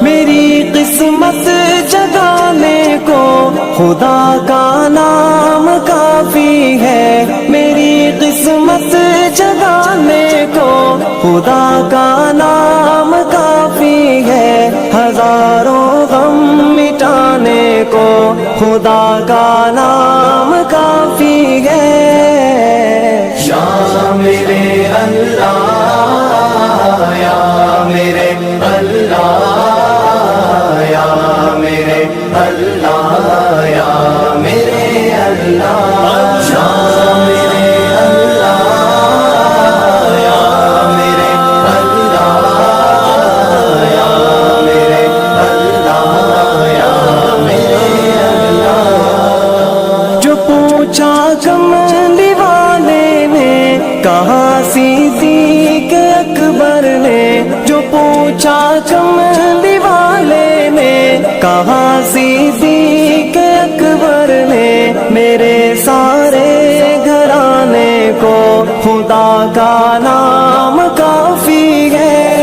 میری قسمت جگانے کو خدا کا نام کافی ہے، میری قسمت جگانے کو خدا کا نام کافی ہے، ہزاروں غم مٹانے کو خدا کا نام کافی ہے۔ یا میرے اللہ، یا میرے اللہ، یا میرے اللہ، یا میرے اللہ، یا میرے اللہ، یا میرے اللہ، یا میرے اللہ، یا میرے اللہ۔ جو پوچھا کملی والے نے، کہا صدیق اکبر نے، جو پوچھا کملی والے نے، کہا صدیق اکبر نے، میرے سارے گھرانے کو خدا کا نام کافی ہے۔